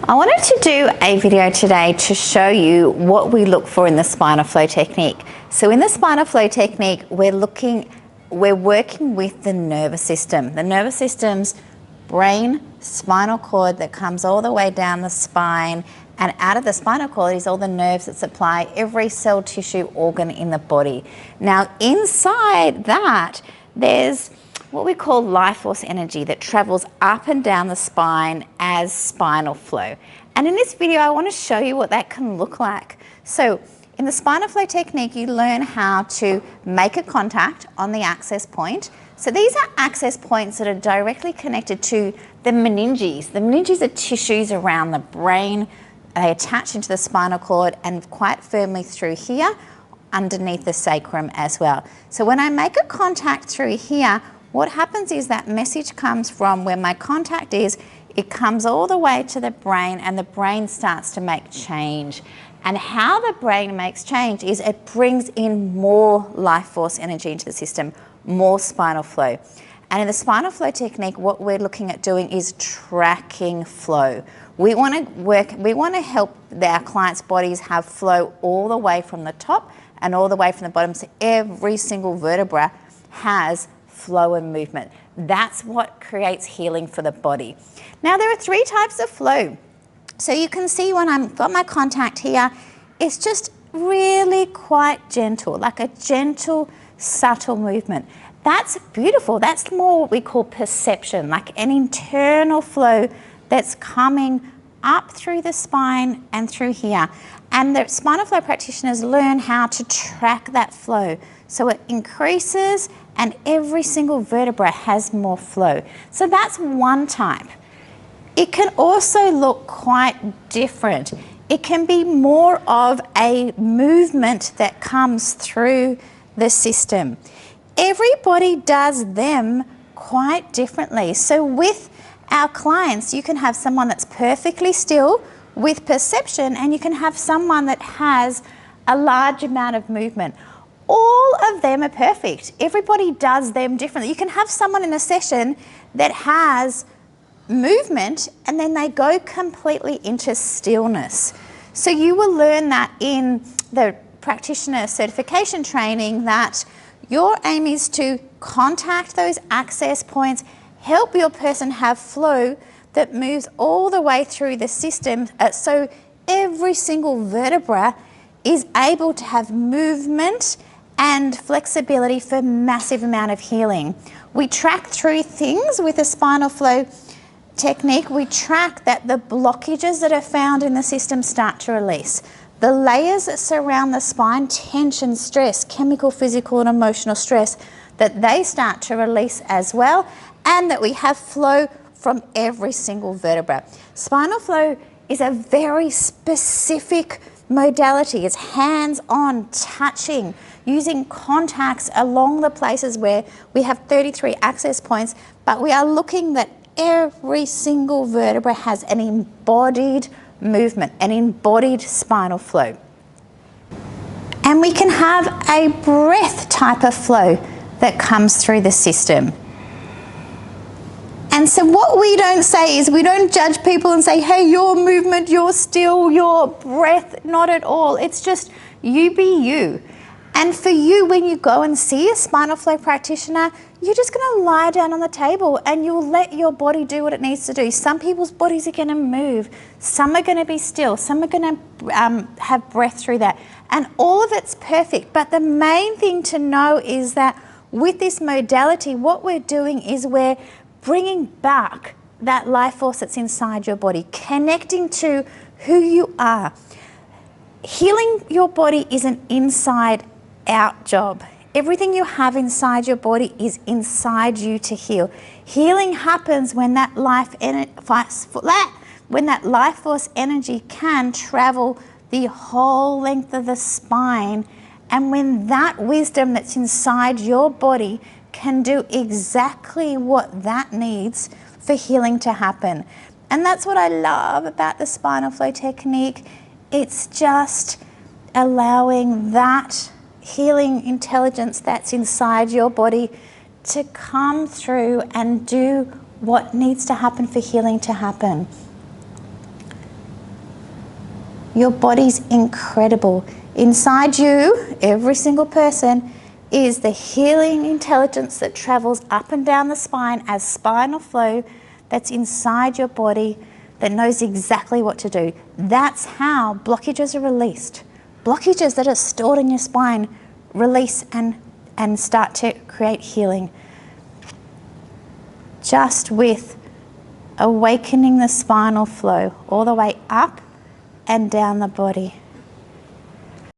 I wanted to do a video today to show you what we look for in the spinal flow technique. So in the spinal flow technique, we're working with the nervous system. The nervous system's brain, spinal cord that comes all the way down the spine, and out of the spinal cord is all the nerves that supply every cell, tissue, organ in the body. Now inside that, there's what we call life force energy that travels up and down the spine as spinal flow. And in this video, I want to show you what that can look like. So in the spinal flow technique, you learn how to make a contact on the access point. So these are access points that are directly connected to the meninges. The meninges are tissues around the brain. They attach into the spinal cord and quite firmly through here, underneath the sacrum as well. So when I make a contact through here, what happens is that message comes from where my contact is, it comes all the way to the brain, and the brain starts to make change. And how the brain makes change is it brings in more life force energy into the system, more spinal flow. And in the spinal flow technique, what we're looking at doing is tracking flow. We want to help our clients' bodies have flow all the way from the top and all the way from the bottom, so every single vertebra has flow and movement. That's what creates healing for the body. Now there are three types of flow. So you can see when I've got my contact here, it's just really quite gentle, like a gentle, subtle movement. That's beautiful. That's more what we call perception, like an internal flow that's coming up through the spine and through here. And the spinal flow practitioners learn how to track that flow. So it increases and every single vertebra has more flow. So that's one type. It can also look quite different. It can be more of a movement that comes through the system. Everybody does them quite differently. So with our clients, you can have someone that's perfectly still with perception, and you can have someone that has a large amount of movement. All of them are perfect. Everybody does them differently. You can have someone in a session that has movement and then they go completely into stillness. So you will learn that in the practitioner certification training, that your aim is to contact those access points, help your person have flow that moves all the way through the system, so every single vertebra is able to have movement and flexibility for massive amount of healing. We track through things with the spinal flow technique. We track that the blockages that are found in the system start to release. The layers that surround the spine, tension, stress, chemical, physical and emotional stress, that they start to release as well, and that we have flow from every single vertebra. Spinal flow is a very specific modality. It's hands-on, touching, using contacts along the places where we have 33 access points, but we are looking that every single vertebra has an embodied movement, an embodied spinal flow. And we can have a breath type of flow that comes through the system. And so what we don't say is, we don't judge people and say, hey, your movement, your still, your breath, not at all. It's just you be you. And for you, when you go and see a spinal flow practitioner, you're just going to lie down on the table and you'll let your body do what it needs to do. Some people's bodies are going to move. Some are going to be still. Some are going to have breath through that. And all of it's perfect. But the main thing to know is that with this modality, what we're doing is we're bringing back that life force that's inside your body, connecting to who you are. Healing your body is an inside-out job. Everything you have inside your body is inside you to heal. Healing happens when that life force energy can travel the whole length of the spine, and when that wisdom that's inside your body can do exactly what that needs for healing to happen. And that's what I love about the spinal flow technique. It's just allowing that healing intelligence that's inside your body to come through and do what needs to happen for healing to happen. Your body's incredible. Inside you, every single person, is the healing intelligence that travels up and down the spine as spinal flow that's inside your body that knows exactly what to do. That's how blockages are released. Blockages that are stored in your spine release and start to create healing. Just with awakening the spinal flow all the way up and down the body.